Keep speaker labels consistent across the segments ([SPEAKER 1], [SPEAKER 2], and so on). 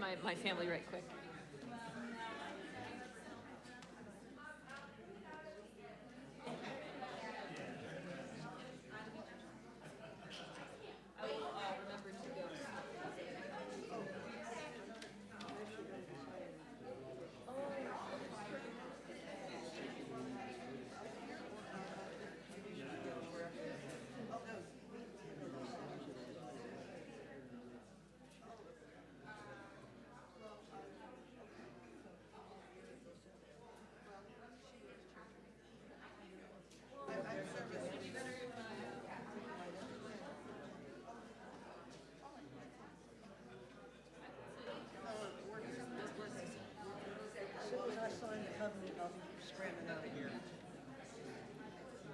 [SPEAKER 1] my family right quick.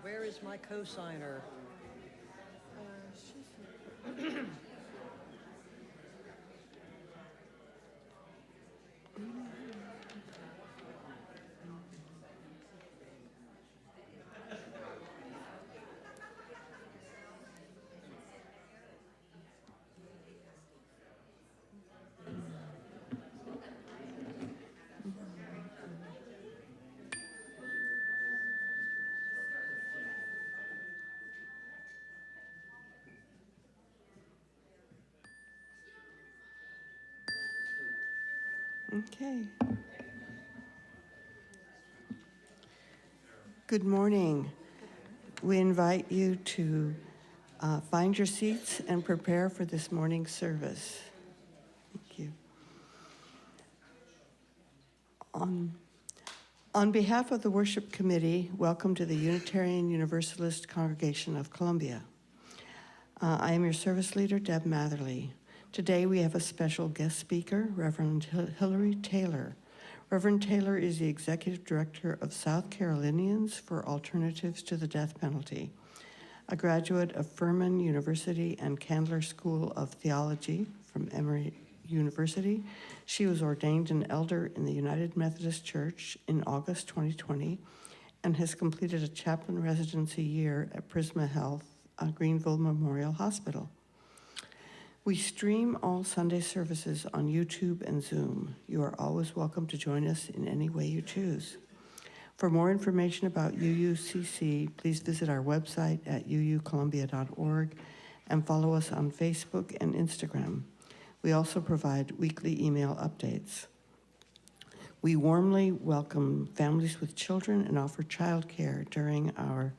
[SPEAKER 2] Where is my co-signer?
[SPEAKER 3] Okay. Good morning. We invite you to find your seats and prepare for this morning's service. Thank you. On behalf of the Worship Committee, welcome to the Unitarian Universalist Congregation of Columbia. I am your service leader, Deb Matherly. Today we have a special guest speaker, Reverend Hillary Taylor. Reverend Taylor is the Executive Director of South Carolinians for Alternatives to the Death Penalty. A graduate of Furman University and Candler School of Theology from Emory University, she was ordained an elder in the United Methodist Church in August 2020 and has completed a chaplain residency year at Prisma Health, Greenville Memorial Hospital. We stream all Sunday services on YouTube and Zoom. You are always welcome to join us in any way you choose. For more information about UUCC, please visit our website at uucolumbia.org and follow us on Facebook and Instagram. We also provide weekly email updates. We warmly welcome families with children and offer childcare during our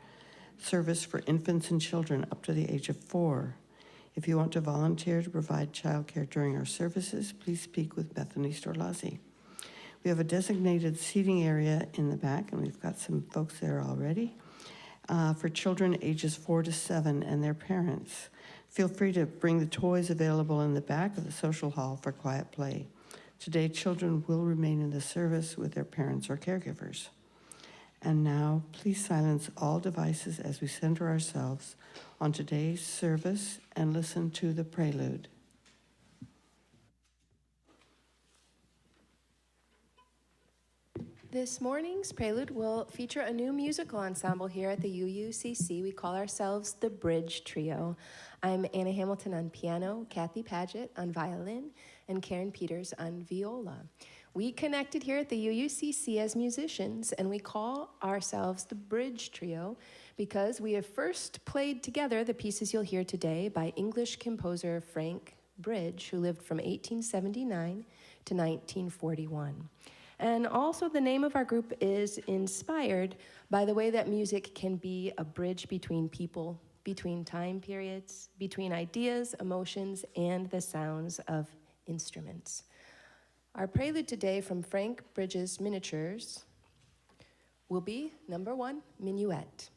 [SPEAKER 3] service for infants and children up to the age of 4. If you want to volunteer to provide childcare during our services, please speak with Bethany Storlazzi. We have a designated seating area in the back, and we've got some folks there already, for children ages 4 to 7 and their parents. Feel free to bring the toys available in the back of the social hall for quiet play. Today, children will remain in the service with their parents or caregivers. And now, please silence all devices as we center ourselves on today's service and listen to the prelude.
[SPEAKER 4] This morning's prelude will feature a new musical ensemble here at the UUCC. We call ourselves the Bridge Trio. I'm Anna Hamilton on piano, Kathy Paget on violin, and Karen Peters on viola. We connected here at the UUCC as musicians, and we call ourselves the Bridge Trio because we have first played together the pieces you'll hear today by English composer Frank Bridge, who lived from 1879 to 1941. And also the name of our group is inspired by the way that music can be a bridge between people, between time periods, between ideas, emotions, and the sounds of instruments. Our prelude today from Frank Bridge's miniatures will be number 1, Minuet.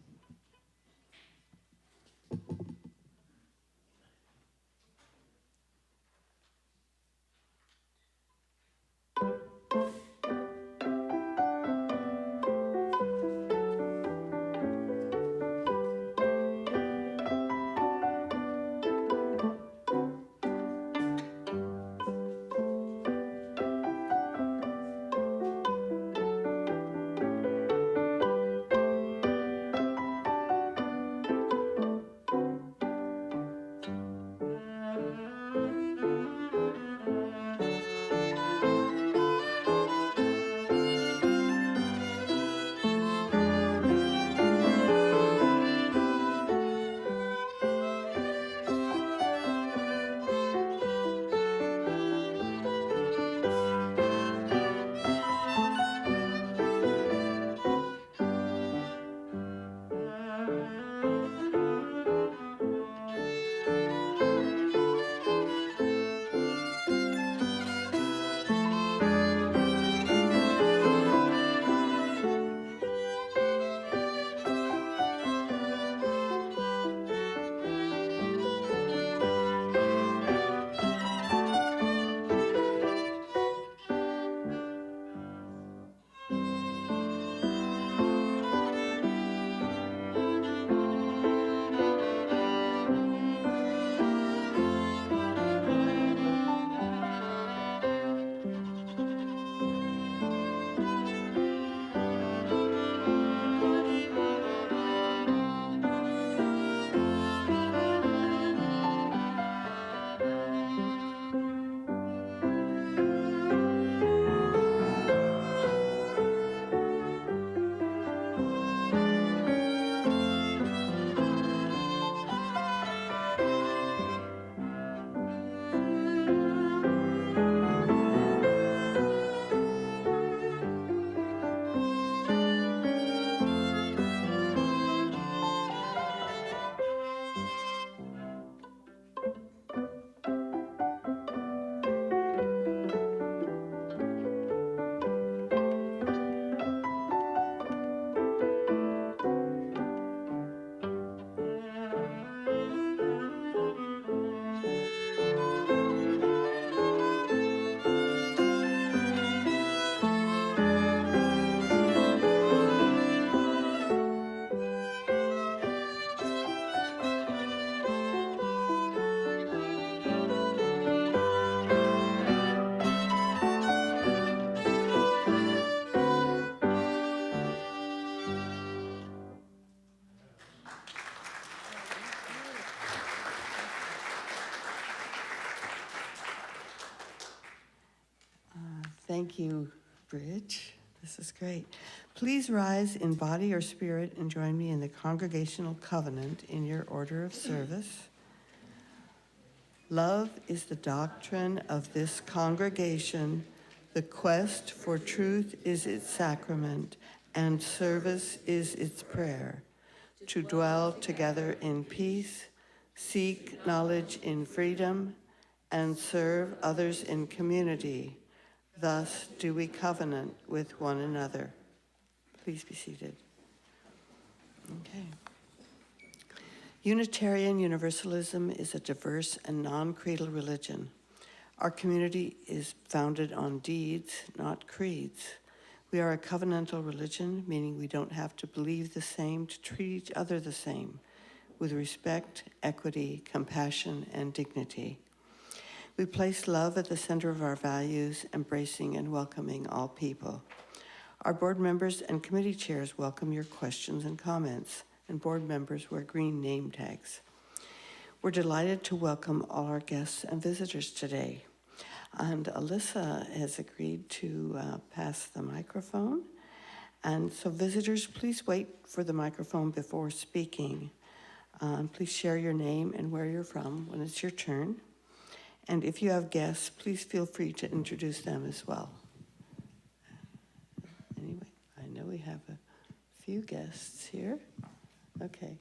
[SPEAKER 3] Thank you, Bridge. This is great. Please rise in body or spirit and join me in the congregational covenant in your order of service. Love is the doctrine of this congregation. The quest for truth is its sacrament, and service is its prayer. To dwell together in peace, seek knowledge in freedom, and serve others in community. Thus do we covenant with one another. Please be seated. Okay. Unitarian Universalism is a diverse and non-creedal religion. Our community is founded on deeds, not creeds. We are a covenantal religion, meaning we don't have to believe the same to treat each other the same, with respect, equity, compassion, and dignity. We place love at the center of our values, embracing and welcoming all people. Our board members and committee chairs welcome your questions and comments, and board members wear green name tags. We're delighted to welcome all our guests and visitors today. And Alyssa has agreed to pass the microphone. And so visitors, please wait for the microphone before speaking. Please share your name and where you're from when it's your turn. And if you have guests, please feel free to introduce them as well. Anyway, I know we have a few guests here. Okay.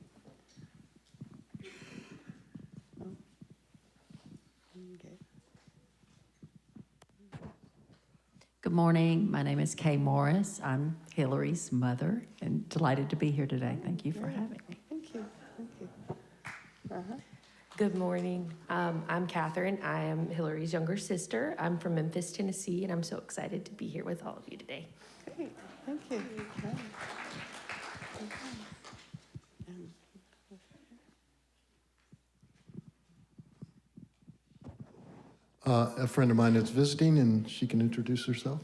[SPEAKER 3] Oh. Okay.
[SPEAKER 1] Good morning. My name is Kay Morris. I'm Hillary's mother and delighted to be here today. Thank you for having me.
[SPEAKER 3] Thank you. Thank you. Uh-huh.
[SPEAKER 5] Good morning. I'm Catherine. I am Hillary's younger sister. I'm from Memphis, Tennessee, and I'm so excited to be here with all of you today.
[SPEAKER 3] Great. Thank you. Okay.
[SPEAKER 6] A friend of mine is visiting, and she can introduce herself.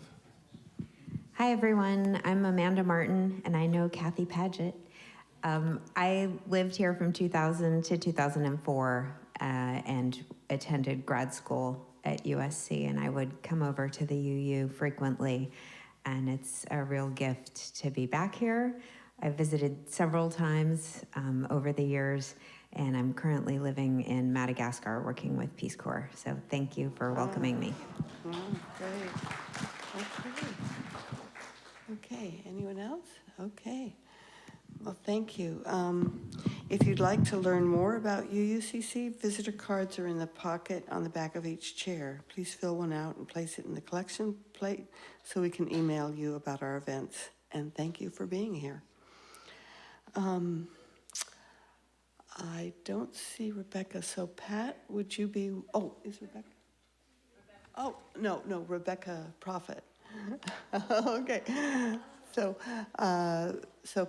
[SPEAKER 7] Hi, everyone. I'm Amanda Martin, and I know Kathy Paget. I lived here from 2000 to 2004 and attended grad school at USC, and I would come over to the UU frequently, and it's a real gift to be back here. I've visited several times over the years, and I'm currently living in Madagascar working with Peace Corps. So thank you for welcoming me.
[SPEAKER 3] Great. Okay, anyone else? Okay. Well, thank you. If you'd like to learn more about UUCC, visitor cards are in the pocket on the back of each chair. Please fill one out and place it in the collection plate so we can email you about our events. And thank you for being here. I don't see Rebecca, so Pat, would you be, oh, is Rebecca? Oh, no, Rebecca Prophet. Okay, so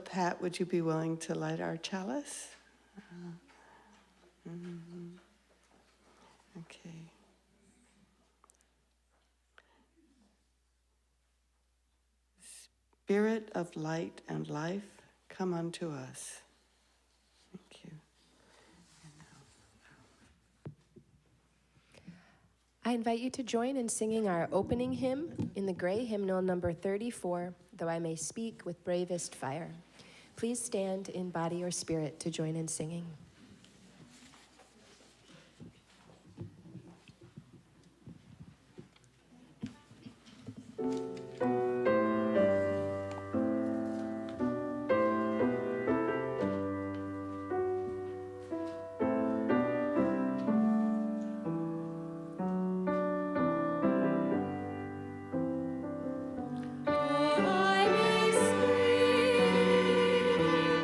[SPEAKER 3] Pat, would you be willing to light our chalice? Okay. Spirit of light and life, come unto us. Thank you.
[SPEAKER 4] I invite you to join in singing our opening hymn in the gray hymnal number 34, Though I May Speak with Bravest Fire. Please stand in body or spirit to join in singing.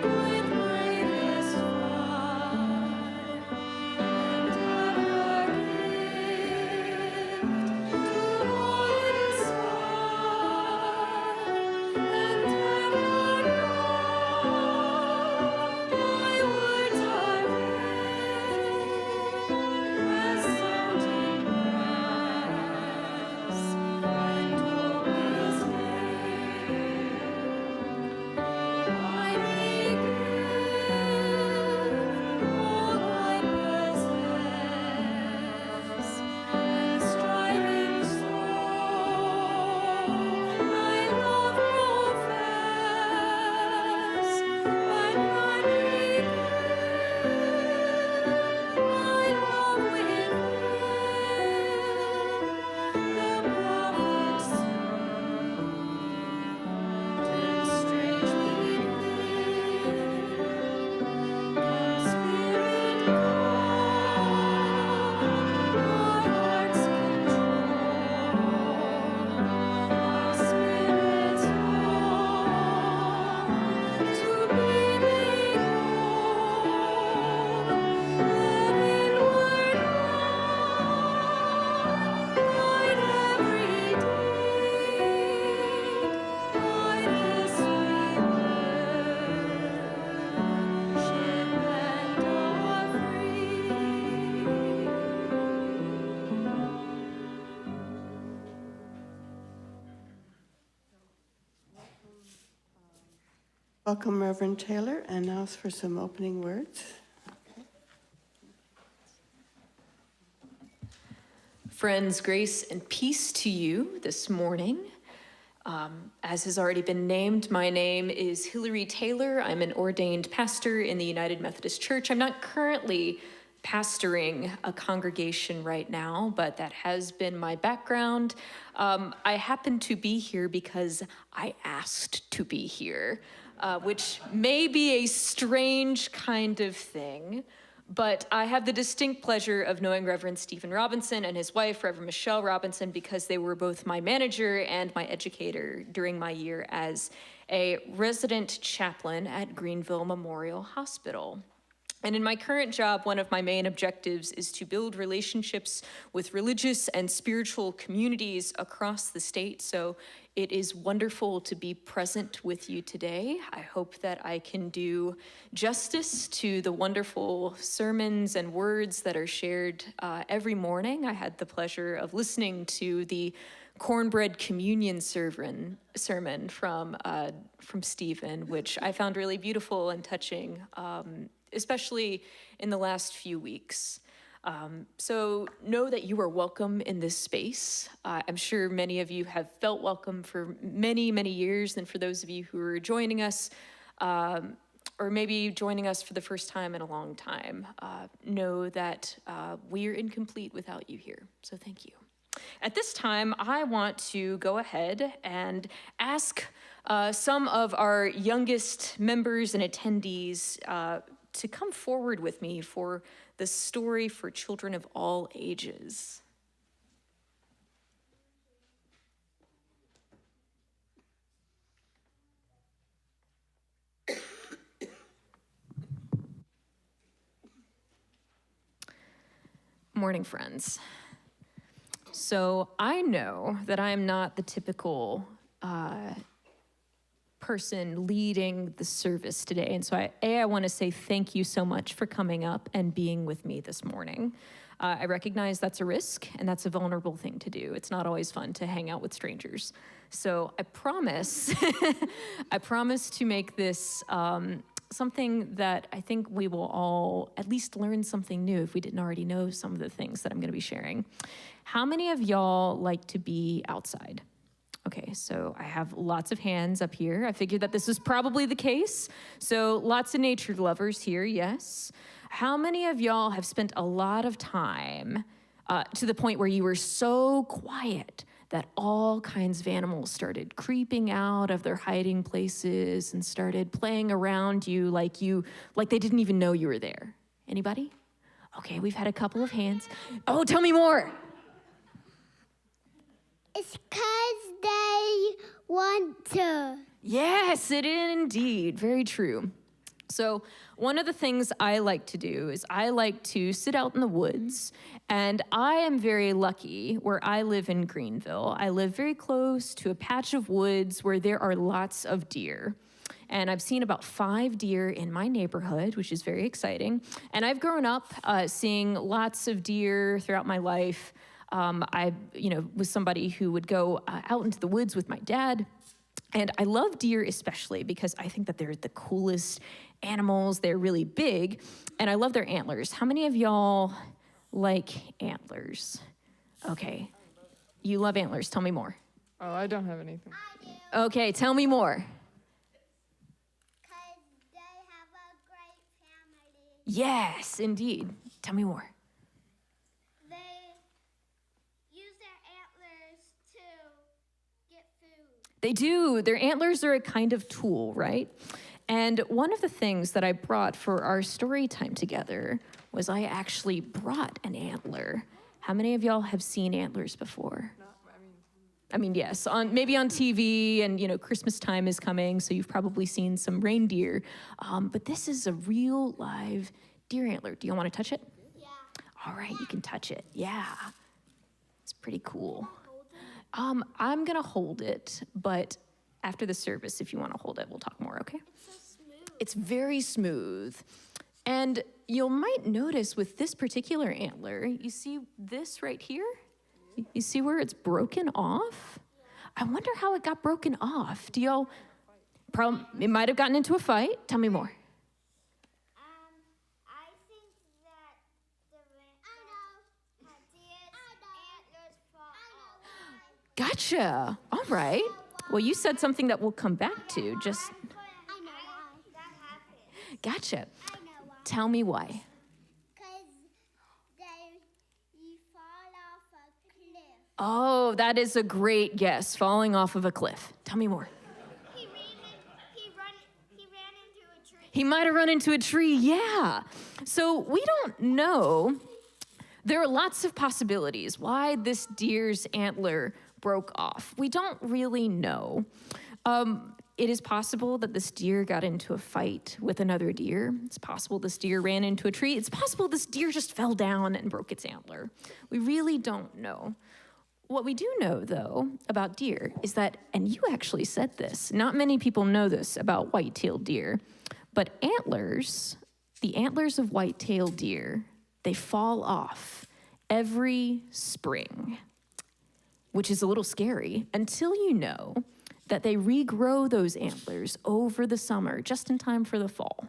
[SPEAKER 8] With bravest fire.
[SPEAKER 3] Welcome, Reverend Taylor, and now for some opening words.
[SPEAKER 8] Friends, grace and peace to you this morning. As has already been named, my name is Hillary Taylor. I'm an ordained pastor in the United Methodist Church. I'm not currently pastoring a congregation right now, but that has been my background. I happen to be here because I asked to be here, which may be a strange kind of thing. But I have the distinct pleasure of knowing Reverend Stephen Robinson and his wife, Reverend Michelle Robinson, because they were both my manager and my educator during my year as a resident chaplain at Greenville Memorial Hospital. And in my current job, one of my main objectives is to build relationships with religious and spiritual communities across the state. So it is wonderful to be present with you today. I hope that I can do justice to the wonderful sermons and words that are shared every morning. I had the pleasure of listening to the cornbread communion sermon from Stephen, which I found really beautiful and touching, especially in the last few weeks. So know that you are welcome in this space. I'm sure many of you have felt welcome for many, many years, and for those of you who are joining us, or maybe joining us for the first time in a long time, know that we're incomplete without you here, so thank you. At this time, I want to go ahead and ask some of our youngest members and attendees to come forward with me for the story for children of all ages. Morning, friends. So I know that I am not the typical person leading the service today. And so I want to say thank you so much for coming up and being with me this morning. I recognize that's a risk and that's a vulnerable thing to do. It's not always fun to hang out with strangers. So I promise, I promise to make this something that I think we will all at least learn something new if we didn't already know some of the things that I'm going to be sharing. How many of y'all like to be outside? Okay, so I have lots of hands up here. I figured that this was probably the case. So lots of nature lovers here, yes. How many of y'all have spent a lot of time to the point where you were so quiet that all kinds of animals started creeping out of their hiding places and started playing around you like they didn't even know you were there? Anybody? Okay, we've had a couple of hands. Oh, tell me more.
[SPEAKER 9] It's because they want to.
[SPEAKER 8] Yes, it is indeed. Very true. So one of the things I like to do is I like to sit out in the woods, and I am very lucky where I live in Greenville. I live very close to a patch of woods where there are lots of deer. And I've seen about 5 deer in my neighborhood, which is very exciting. And I've grown up seeing lots of deer throughout my life. I was somebody who would go out into the woods with my dad. And I love deer especially because I think that they're the coolest animals. They're really big, and I love their antlers. How many of y'all like antlers? Okay, you love antlers. Tell me more.
[SPEAKER 10] Oh, I don't have anything.
[SPEAKER 9] I do.
[SPEAKER 8] Okay, tell me more.
[SPEAKER 9] Because they have a great family.
[SPEAKER 8] Yes, indeed. Tell me more.
[SPEAKER 9] They use their antlers to get food.
[SPEAKER 8] They do. Their antlers are a kind of tool, right? And one of the things that I brought for our story time together was I actually brought an antler. How many of y'all have seen antlers before? I mean, yes, maybe on TV, and Christmas time is coming, so you've probably seen some reindeer. But this is a real live deer antler. Do you want to touch it?
[SPEAKER 9] Yeah.
[SPEAKER 8] All right, you can touch it. Yeah, it's pretty cool. I'm gonna hold it, but after the service, if you want to hold it, we'll talk more. Okay?
[SPEAKER 9] It's so smooth.
[SPEAKER 8] It's very smooth. And you might notice with this particular antler, you see this right here? You see where it's broken off? I wonder how it got broken off. It might have gotten into a fight. Tell me more.
[SPEAKER 9] I think that the antlers fall off.
[SPEAKER 8] Gotcha. All right. Well, you said something that we'll come back to. Just
[SPEAKER 9] I know why. That happened.
[SPEAKER 8] gotcha.
[SPEAKER 9] I know why.
[SPEAKER 8] Tell me why.
[SPEAKER 9] Because you fall off a cliff.
[SPEAKER 8] Oh, that is a great guess. Falling off of a cliff. Tell me more.
[SPEAKER 9] He ran into a tree.
[SPEAKER 8] He might have run into a tree. Yeah. So we don't know. There are lots of possibilities why this deer's antler broke off. We don't really know. It is possible that this deer got into a fight with another deer. It's possible this deer ran into a tree. It's possible this deer just fell down and broke its antler. We really don't know. What we do know, though, about deer is that, and you actually said this, not many people know this about white-tailed deer, but antlers, the antlers of white-tailed deer, they fall off every spring, which is a little scary until you know that they regrow those antlers over the summer, just in time for the fall,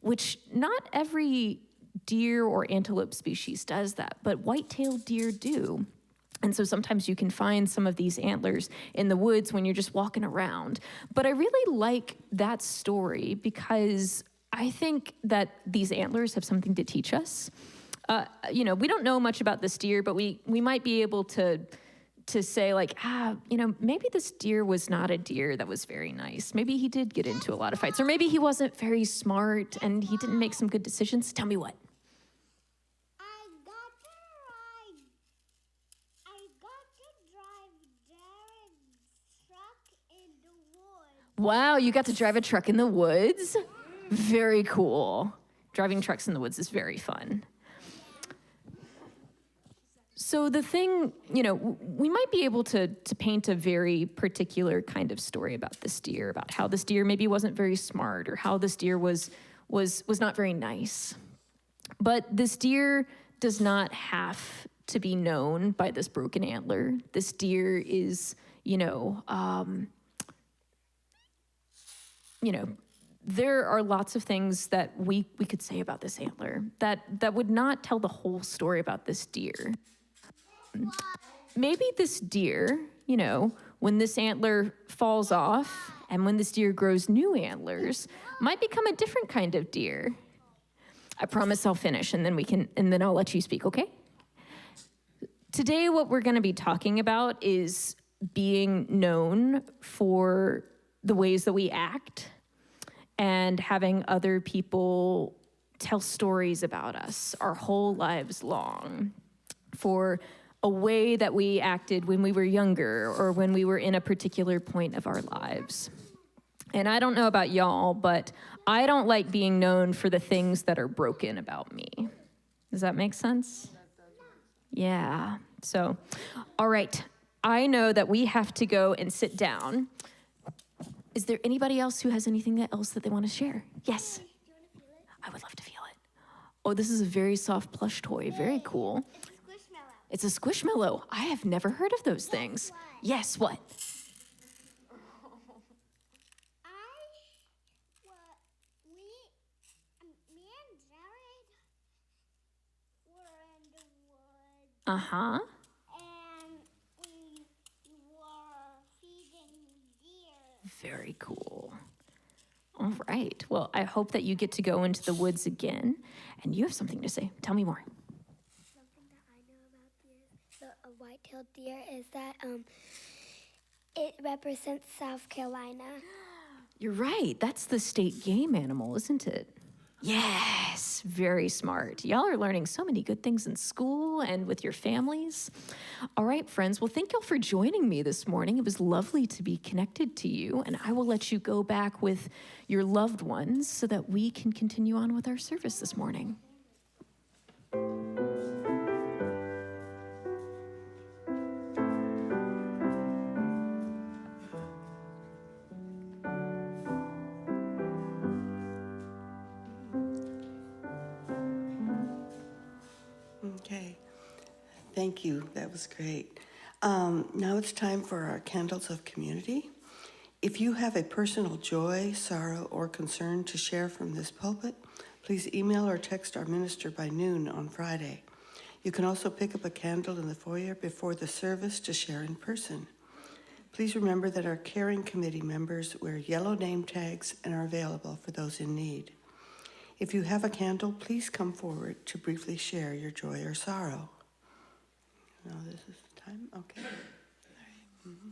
[SPEAKER 8] which not every deer or antelope species does that, but white-tailed deer do. And so sometimes you can find some of these antlers in the woods when you're just walking around. But I really like that story because I think that these antlers have something to teach us. We don't know much about this deer, but we might be able to say like, maybe this deer was not a deer that was very nice. Maybe he did get into a lot of fights, or maybe he wasn't very smart and he didn't make some good decisions. Tell me what. Wow, you got to drive a truck in the woods? Very cool. Driving trucks in the woods is very fun. So the thing, we might be able to paint a very particular kind of story about this deer, about how this deer maybe wasn't very smart or how this deer was not very nice. But this deer does not have to be known by this broken antler. This deer is, there are lots of things that we could say about this antler that would not tell the whole story about this deer. Maybe this deer, when this antler falls off and when this deer grows new antlers, might become a different kind of deer. I promise I'll finish and then I'll let you speak, okay? Today, what we're going to be talking about is being known for the ways that we act and having other people tell stories about us our whole lives long, for a way that we acted when we were younger or when we were in a particular point of our lives. And I don't know about y'all, but I don't like being known for the things that are broken about me. Does that make sense? Yeah. So, all right. I know that we have to go and sit down. Is there anybody else who has anything else that they want to share? Yes. I would love to feel it. Oh, this is a very soft plush toy. Very cool. It's a squishmallow. I have never heard of those things. Yes, what?
[SPEAKER 9] Me and Jared were in the woods.
[SPEAKER 8] Uh-huh.
[SPEAKER 9] And we were feeding deer.
[SPEAKER 8] Very cool. All right. Well, I hope that you get to go into the woods again. And you have something to say. Tell me more.
[SPEAKER 9] Something that I know about a white-tailed deer is that it represents South Carolina.
[SPEAKER 8] You're right. That's the state game animal, isn't it? Yes, very smart. Y'all are learning so many good things in school and with your families. All right, friends. Well, thank y'all for joining me this morning. It was lovely to be connected to you, and I will let you go back with your loved ones so that we can continue on with our service this morning.
[SPEAKER 3] Okay, thank you. That was great. Now it's time for our candles of community. If you have a personal joy, sorrow, or concern to share from this pulpit, please email or text our minister by noon on Friday. You can also pick up a candle in the foyer before the service to share in person. Please remember that our caring committee members wear yellow name tags and are available for those in need. If you have a candle, please come forward to briefly share your joy or sorrow. Now this is the time, okay. Mm-hmm.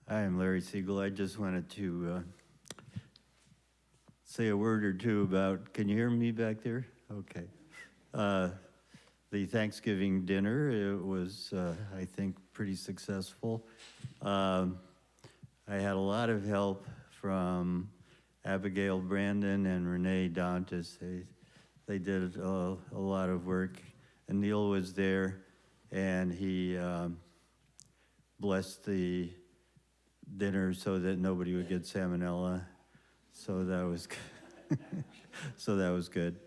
[SPEAKER 10] Hi, I'm Larry Siegel. I just wanted to say a word or two about, can you hear me back there? Okay. The Thanksgiving dinner, it was, I think, pretty successful. I had a lot of help from Abigail Brandon and Renee Dantes. They did a lot of work. And Neil was there, and he blessed the dinner so that nobody would get salmonella. So that was so that was good.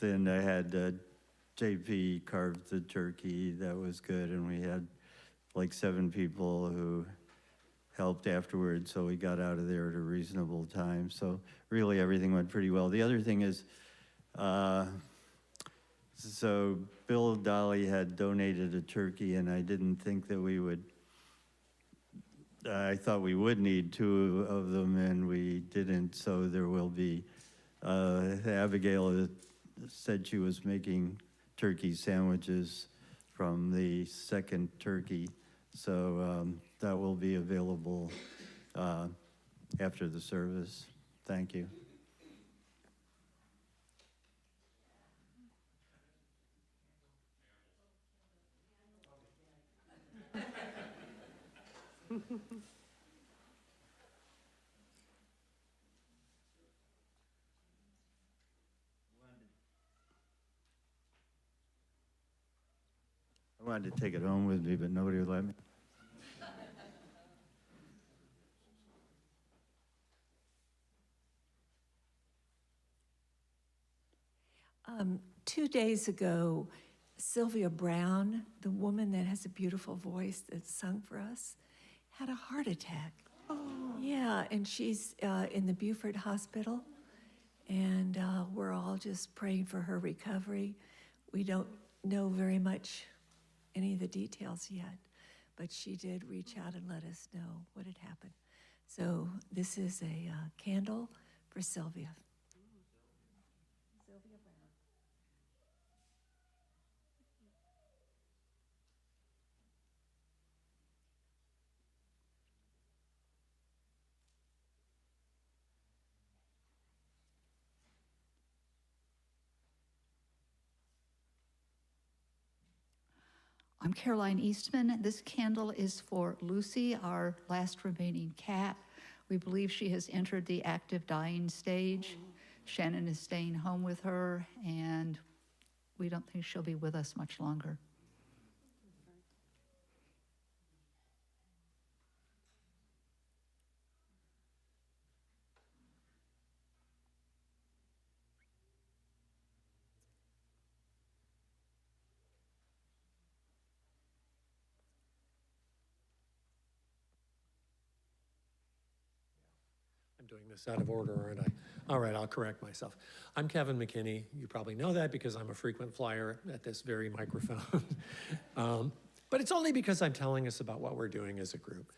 [SPEAKER 10] Then I had JP carved the turkey. That was good, and we had like 7 people who helped afterwards, so we got out of there at a reasonable time. So really everything went pretty well. The other thing is, so Bill Dolly had donated a turkey, and I didn't think that we would, I thought we would need 2 of them, and we didn't, so there will be, Abigail said she was making turkey sandwiches from the second turkey, so that will be available after the service. Thank you. I wanted to take it home with me, but nobody would let me.
[SPEAKER 11] Two days ago, Sylvia Brown, the woman that has a beautiful voice that sung for us, had a heart attack. Oh. Yeah, and she's in the Beaufort Hospital, and we're all just praying for her recovery. We don't know very much, any of the details yet, but she did reach out and let us know what had happened. So this is a candle for Sylvia.
[SPEAKER 12] I'm Caroline Eastman. This candle is for Lucy, our last remaining cat. We believe she has entered the active dying stage. Shannon is staying home with her, and we don't think she'll be with us much longer.
[SPEAKER 13] I'm doing this out of order, aren't I? All right, I'll correct myself. I'm Kevin McKinney. You probably know that because I'm a frequent flyer at this very microphone. But it's only because I'm telling us about what we're doing as a group.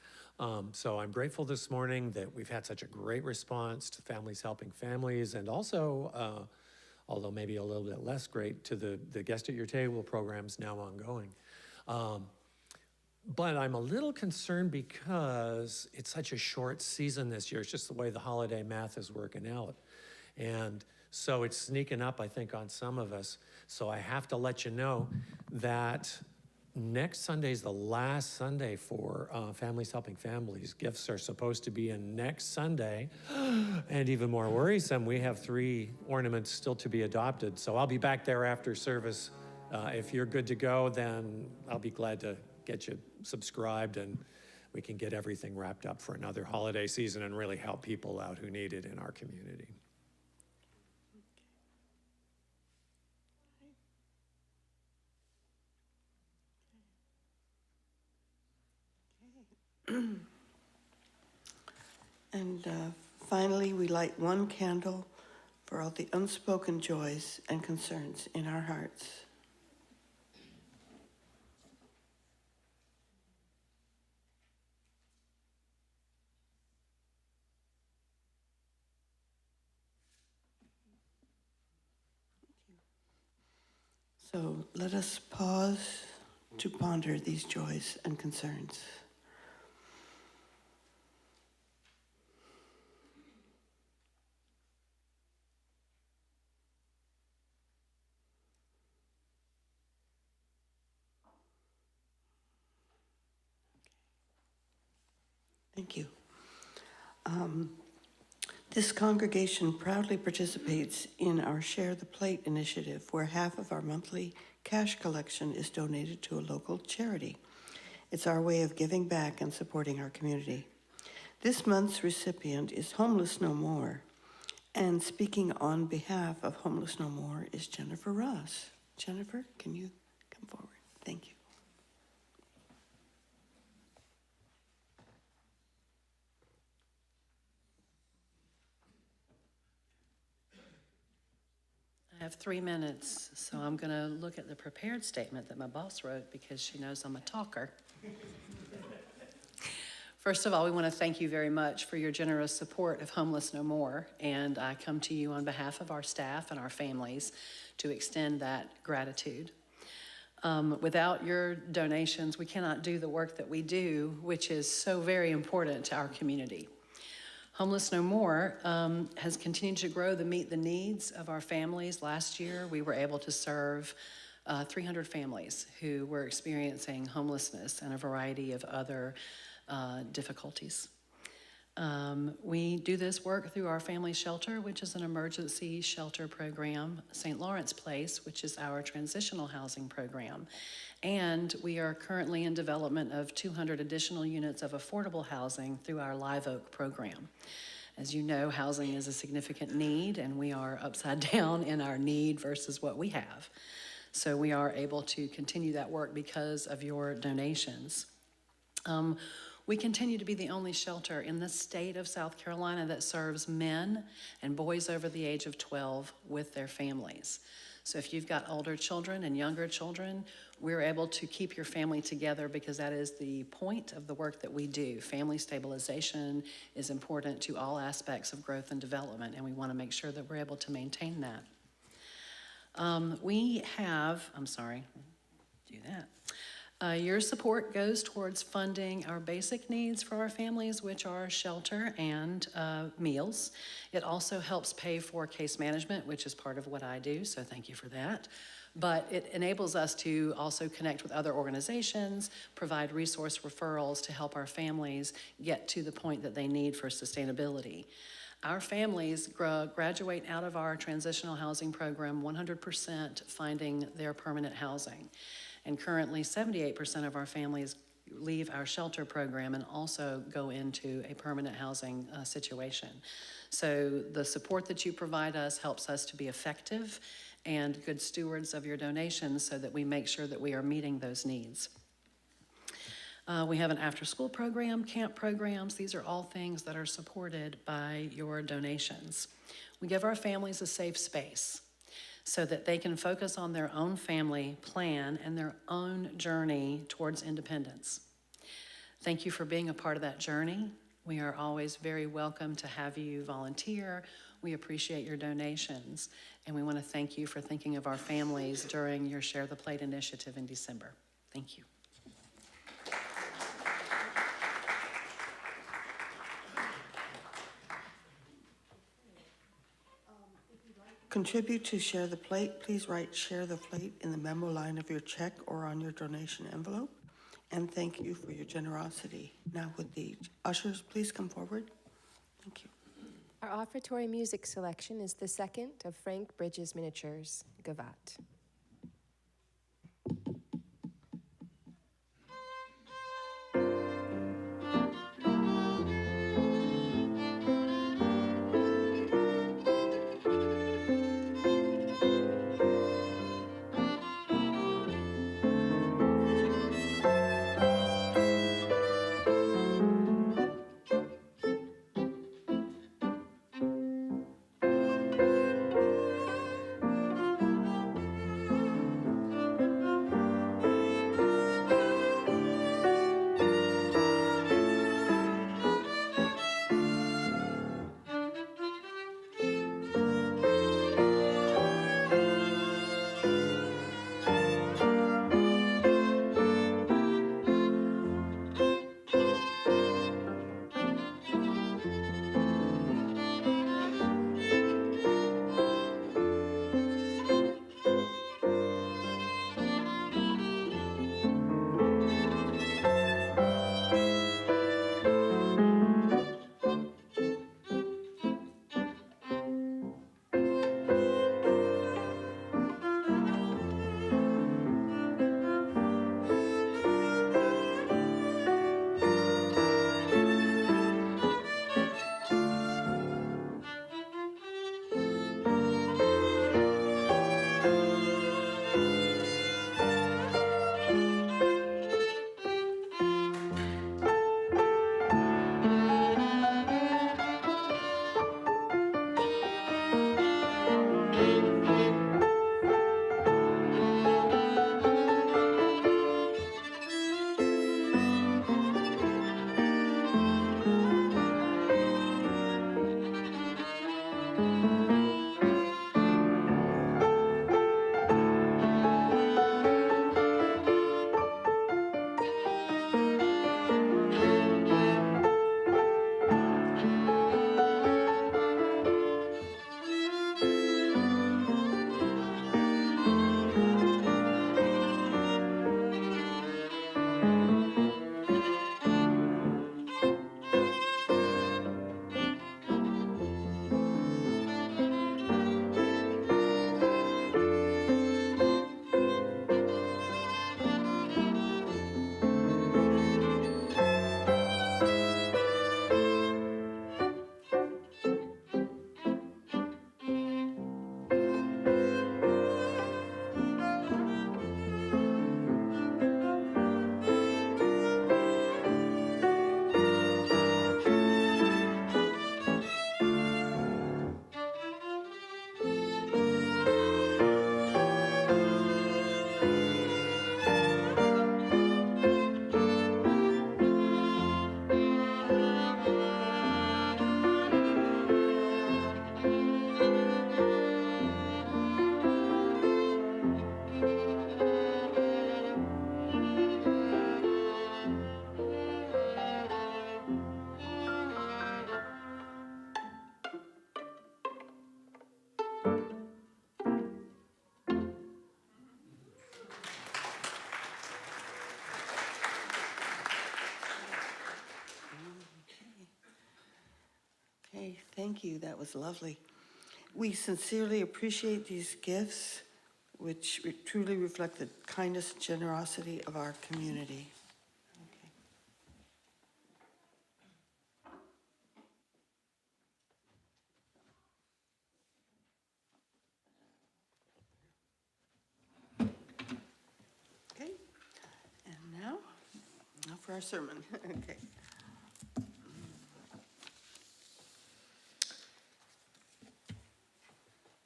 [SPEAKER 13] So I'm grateful this morning that we've had such a great response to Families Helping Families, and also, although maybe a little bit less great, to the Guest at Your Table programs now ongoing. But I'm a little concerned because it's such a short season this year. It's just the way the holiday math is working out. And so it's sneaking up, I think, on some of us. So I have to let you know that next Sunday is the last Sunday for Families Helping Families. Gifts are supposed to be in next Sunday. And even more worrisome, we have 3 ornaments still to be adopted. So I'll be back there after service. If you're good to go, then I'll be glad to get you subscribed, and we can get everything wrapped up for another holiday season and really help people out who need it in our community.
[SPEAKER 3] And finally, we light one candle for all the unspoken joys and concerns in our hearts. So let us pause to ponder these joys and concerns. Thank you. This congregation proudly participates in our Share the Plate initiative, where half of our monthly cash collection is donated to a local charity. It's our way of giving back and supporting our community. This month's recipient is Homeless No More, and speaking on behalf of Homeless No More is Jennifer Ross. Jennifer, can you come forward? Thank you.
[SPEAKER 14] I have 3 minutes, so I'm going to look at the prepared statement that my boss wrote because she knows I'm a talker. First of all, we want to thank you very much for your generous support of Homeless No More, and I come to you on behalf of our staff and our families to extend that gratitude. Without your donations, we cannot do the work that we do, which is so very important to our community. Homeless No More has continued to grow to meet the needs of our families. Last year, we were able to serve 300 families who were experiencing homelessness and a variety of other difficulties. We do this work through our family shelter, which is an emergency shelter program, St. Lawrence Place, which is our transitional housing program. And we are currently in development of 200 additional units of affordable housing through our Live Oak program. As you know, housing is a significant need, and we are upside down in our need versus what we have. So we are able to continue that work because of your donations. We continue to be the only shelter in the state of South Carolina that serves men and boys over the age of 12 with their families. So if you've got older children and younger children, we're able to keep your family together because that is the point of the work that we do. Family stabilization is important to all aspects of growth and development, and we want to make sure that we're able to maintain that. Your support goes towards funding our basic needs for our families, which are shelter and meals. It also helps pay for case management, which is part of what I do, so thank you for that. But it enables us to also connect with other organizations, provide resource referrals to help our families get to the point that they need for sustainability. Our families graduate out of our transitional housing program 100% finding their permanent housing. And currently 78% of our families leave our shelter program and also go into a permanent housing situation. So the support that you provide us helps us to be effective and good stewards of your donations so that we make sure that we are meeting those needs. We have an after-school program, camp programs. These are all things that are supported by your donations. We give our families a safe space so that they can focus on their own family plan and their own journey towards independence. Thank you for being a part of that journey. We are always very welcome to have you volunteer. We appreciate your donations, and we want to thank you for thinking of our families during your Share the Plate initiative in December. Thank you.
[SPEAKER 3] Contribute to Share the Plate. Please write Share the Plate in the memo line of your check or on your donation envelope. And thank you for your generosity. Now would the ushers please come forward? Thank you.
[SPEAKER 4] Our offertory music selection is the second of Frank Bridges' miniatures, Gavat.
[SPEAKER 3] Thank you, that was lovely. We sincerely appreciate these gifts, which truly reflect the kindness and generosity of our community. Okay, and now for our sermon. Okay.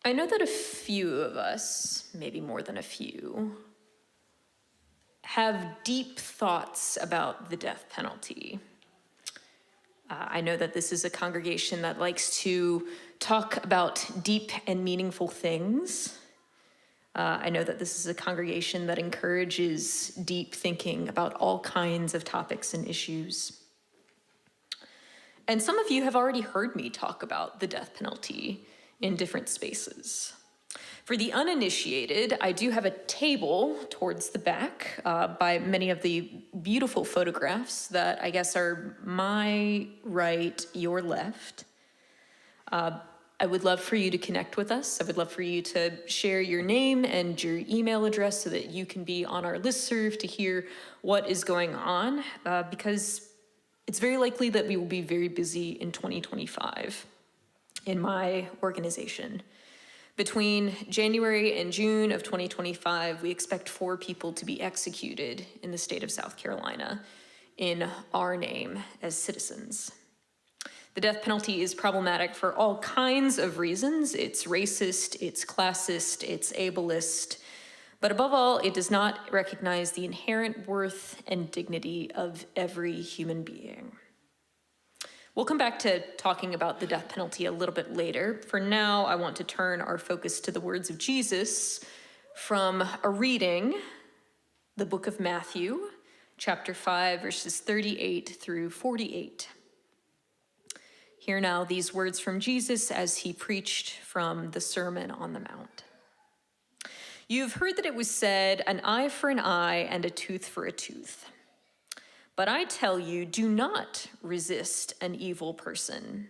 [SPEAKER 8] I know that a few of us, maybe more than a few, have deep thoughts about the death penalty. I know that this is a congregation that likes to talk about deep and meaningful things. I know that this is a congregation that encourages deep thinking about all kinds of topics and issues. And some of you have already heard me talk about the death penalty in different spaces. For the uninitiated, I do have a table towards the back by many of the beautiful photographs that I guess are my right, your left. I would love for you to connect with us. I would love for you to share your name and your email address so that you can be on our listserv to hear what is going on, because it's very likely that we will be very busy in 2025 in my organization. Between January and June of 2025, we expect 4 people to be executed in the state of South Carolina in our name as citizens. The death penalty is problematic for all kinds of reasons. It's racist, it's classist, it's ableist, but above all, it does not recognize the inherent worth and dignity of every human being. We'll come back to talking about the death penalty a little bit later. For now, I want to turn our focus to the words of Jesus from a reading, the book of Matthew, chapter 5, verses 38 through 48. Hear now these words from Jesus as he preached from the Sermon on the Mount. You have heard that it was said, an eye for an eye and a tooth for a tooth. But I tell you, do not resist an evil person.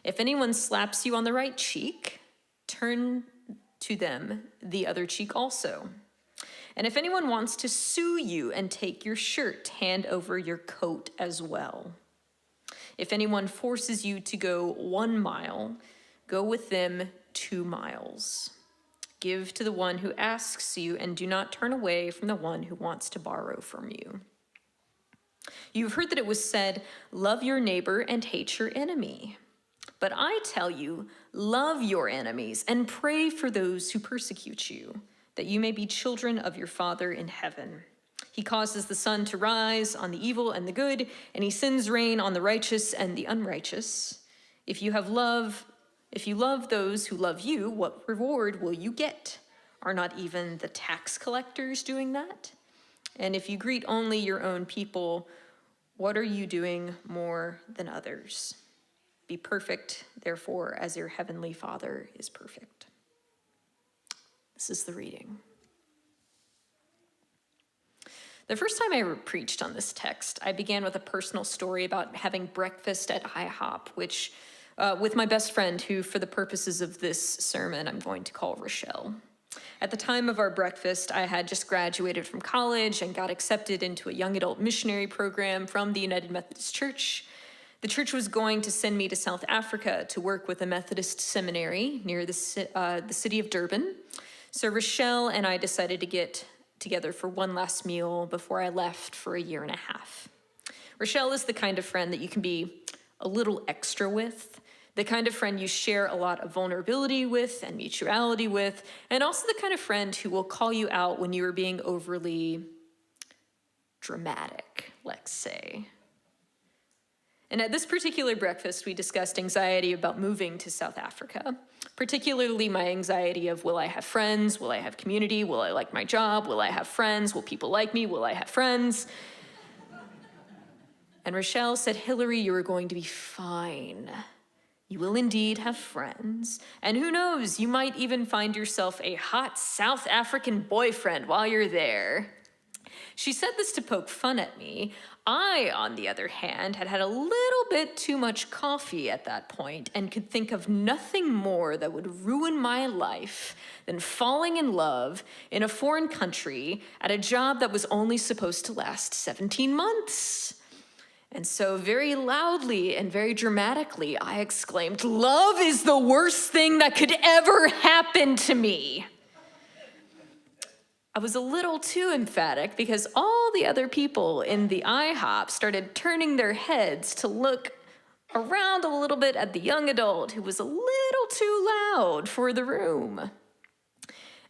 [SPEAKER 8] If anyone slaps you on the right cheek, turn to them the other cheek also. And if anyone wants to sue you and take your shirt, hand over your coat as well. If anyone forces you to go 1 mile, go with them 2 miles. Give to the one who asks you, and do not turn away from the one who wants to borrow from you. You've heard that it was said, love your neighbor and hate your enemy. But I tell you, love your enemies and pray for those who persecute you, that you may be children of your Father in heaven. He causes the sun to rise on the evil and the good, and he sends rain on the righteous and the unrighteous. If you love those who love you, what reward will you get? Are not even the tax collectors doing that? And if you greet only your own people, what are you doing more than others? Be perfect, therefore, as your heavenly Father is perfect. This is the reading. The first time I preached on this text, I began with a personal story about having breakfast at IHOP, which, with my best friend, who, for the purposes of this sermon, I'm going to call Rochelle. At the time of our breakfast, I had just graduated from college and got accepted into a young adult missionary program from the United Methodist Church. The church was going to send me to South Africa to work with a Methodist seminary near the city of Durban. So Rochelle and I decided to get together for one last meal before I left for 1.5 years. Rochelle is the kind of friend that you can be a little extra with, the kind of friend you share a lot of vulnerability with and mutuality with, and also the kind of friend who will call you out when you are being overly dramatic, let's say. And at this particular breakfast, we discussed anxiety about moving to South Africa, particularly my anxiety of, will I have friends? Will I have community? Will I like my job? Will I have friends? Will people like me? Will I have friends? And Rochelle said, Hillary, you are going to be fine. You will indeed have friends. And who knows, you might even find yourself a hot South African boyfriend while you're there. She said this to poke fun at me. I, on the other hand, had had a little bit too much coffee at that point and could think of nothing more that would ruin my life than falling in love in a foreign country at a job that was only supposed to last 17 months. And so very loudly and very dramatically, I exclaimed, "Love is the worst thing that could ever happen to me." I was a little too emphatic because all the other people in the IHOP started turning their heads to look around a little bit at the young adult who was a little too loud for the room.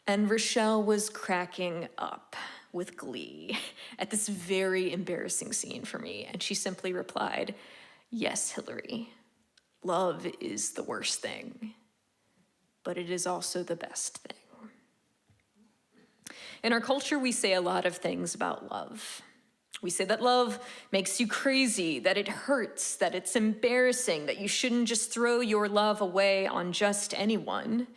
[SPEAKER 8] And Rochelle was cracking up with glee at this very embarrassing scene for me. And she simply replied, "Yes, Hillary, love is the worst thing, but it is also the best thing." In our culture, we say a lot of things about love. We say that love makes you crazy, that it hurts, that it's embarrassing, that you shouldn't just throw your love away on just anyone.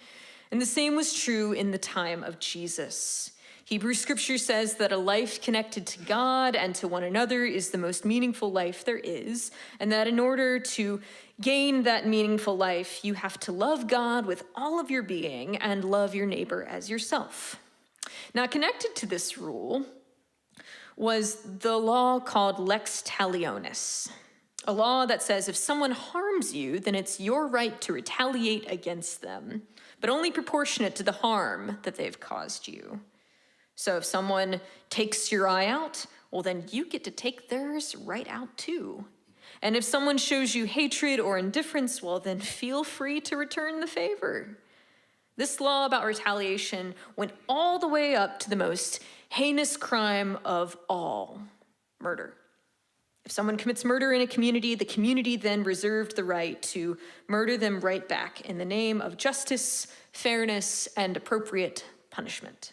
[SPEAKER 8] And the same was true in the time of Jesus. Hebrew scripture says that a life connected to God and to one another is the most meaningful life there is, and that in order to gain that meaningful life, you have to love God with all of your being and love your neighbor as yourself. Now, connected to this rule was the law called lex talionis, a law that says if someone harms you, then it's your right to retaliate against them, but only proportionate to the harm that they've caused you. So if someone takes your eye out, well, then you get to take theirs right out too. And if someone shows you hatred or indifference, well, then feel free to return the favor. This law about retaliation went all the way up to the most heinous crime of all, murder. If someone commits murder in a community, the community then reserved the right to murder them right back in the name of justice, fairness, and appropriate punishment.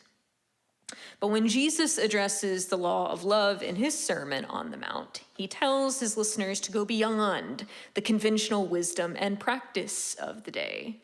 [SPEAKER 8] But when Jesus addresses the law of love in his Sermon on the Mount, he tells his listeners to go beyond the conventional wisdom and practice of the day.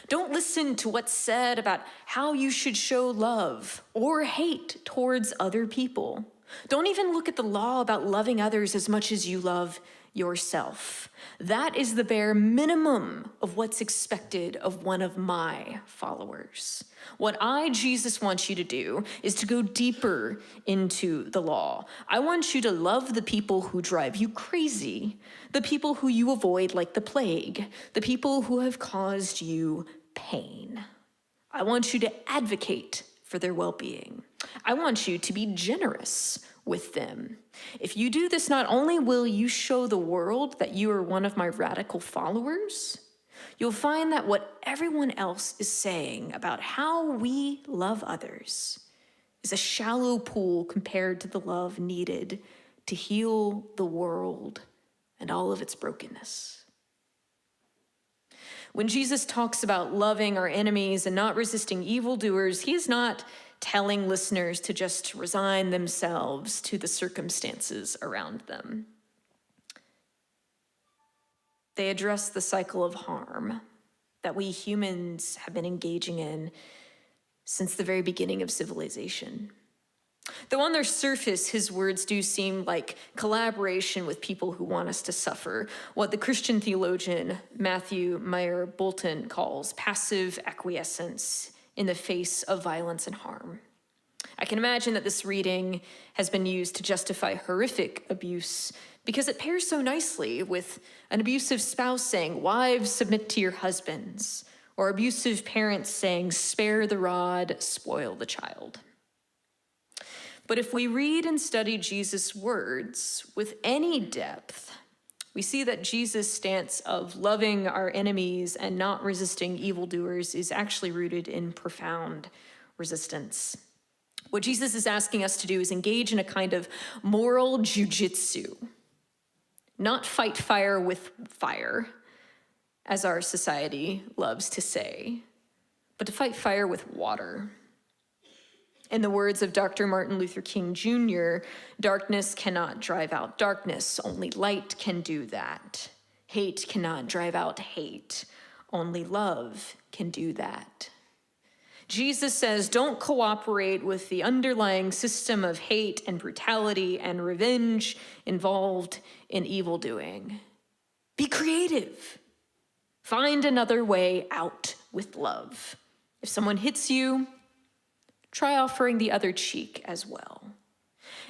[SPEAKER 8] Don't listen to what's said about how you should show love or hate towards other people. Don't even look at the law about loving others as much as you love yourself. That is the bare minimum of what's expected of one of my followers. What I, Jesus, want you to do is to go deeper into the law. I want you to love the people who drive you crazy, the people who you avoid like the plague, the people who have caused you pain. I want you to advocate for their well-being. I want you to be generous with them. If you do this, not only will you show the world that you are one of my radical followers, you'll find that what everyone else is saying about how we love others is a shallow pool compared to the love needed to heal the world and all of its brokenness. When Jesus talks about loving our enemies and not resisting evildoers, he is not telling listeners to just resign themselves to the circumstances around them. They address the cycle of harm that we humans have been engaging in since the very beginning of civilization. Though on their surface, his words do seem like collaboration with people who want us to suffer, what the Christian theologian Matthew Meyer Bolton calls passive acquiescence in the face of violence and harm. I can imagine that this reading has been used to justify horrific abuse because it pairs so nicely with an abusive spouse saying, "Wives, submit to your husbands," or abusive parents saying, "Spare the rod, spoil the child." But if we read and study Jesus' words with any depth, we see that Jesus' stance of loving our enemies and not resisting evildoers is actually rooted in profound resistance. What Jesus is asking us to do is engage in a kind of moral jujitsu, not fight fire with fire, as our society loves to say, but to fight fire with water. In the words of Dr. Martin Luther King Jr., darkness cannot drive out darkness, only light can do that. Hate cannot drive out hate, only love can do that. Jesus says, don't cooperate with the underlying system of hate and brutality and revenge involved in evil doing. Be creative. Find another way out with love. If someone hits you, try offering the other cheek as well.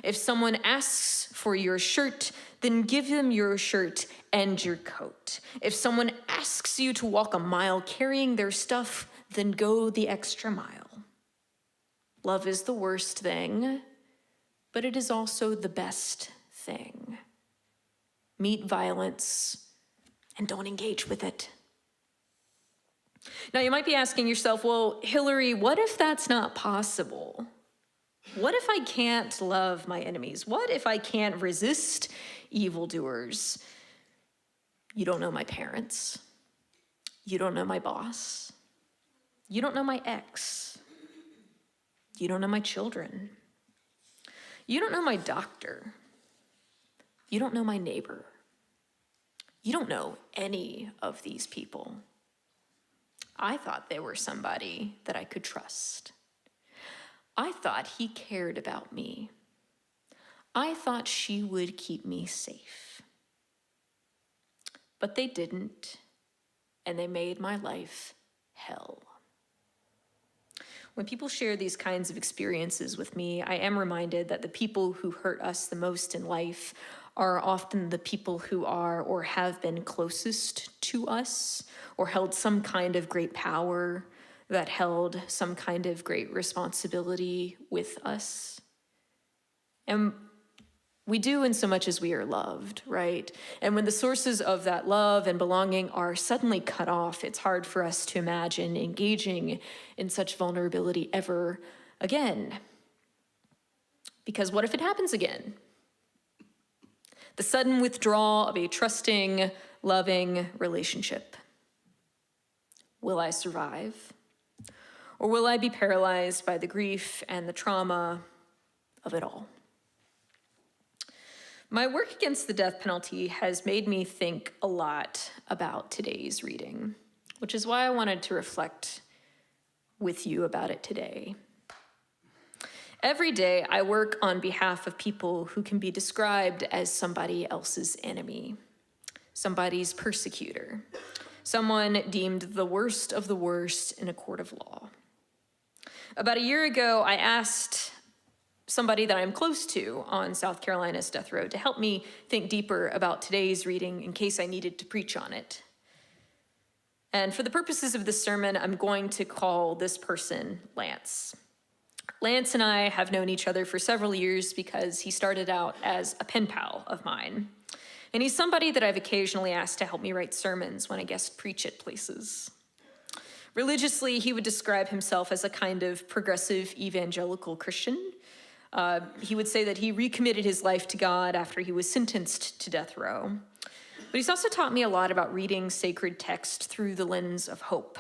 [SPEAKER 8] If someone asks for your shirt, then give them your shirt and your coat. If someone asks you to walk a mile carrying their stuff, then go the extra mile. Love is the worst thing, but it is also the best thing. Meet violence and don't engage with it. Now, you might be asking yourself, well, Hillary, what if that's not possible? What if I can't love my enemies? What if I can't resist evildoers? You don't know my parents. You don't know my boss. You don't know my ex. You don't know my children. You don't know my doctor. You don't know my neighbor. You don't know any of these people. I thought they were somebody that I could trust. I thought he cared about me. I thought she would keep me safe. But they didn't, and they made my life hell. When people share these kinds of experiences with me, I am reminded that the people who hurt us the most in life are often the people who are or have been closest to us, or held some kind of great power, that held some kind of great responsibility with us. And we do in so much as we are loved, right? And when the sources of that love and belonging are suddenly cut off, it's hard for us to imagine engaging in such vulnerability ever again. Because what if it happens again? The sudden withdrawal of a trusting, loving relationship. Will I survive? Or will I be paralyzed by the grief and the trauma of it all? My work against the death penalty has made me think a lot about today's reading, which is why I wanted to reflect with you about it today. Every day, I work on behalf of people who can be described as somebody else's enemy, somebody's persecutor, someone deemed the worst of the worst in a court of law. About a year ago, I asked somebody that I'm close to on South Carolina's death row to help me think deeper about today's reading in case I needed to preach on it. And for the purposes of this sermon, I'm going to call this person Lance. Lance and I have known each other for several years because he started out as a pen pal of mine. And he's somebody that I've occasionally asked to help me write sermons when I guest preach at places. Religiously, he would describe himself as a kind of progressive evangelical Christian. He would say that he recommitted his life to God after he was sentenced to death row. But he's also taught me a lot about reading sacred text through the lens of hope.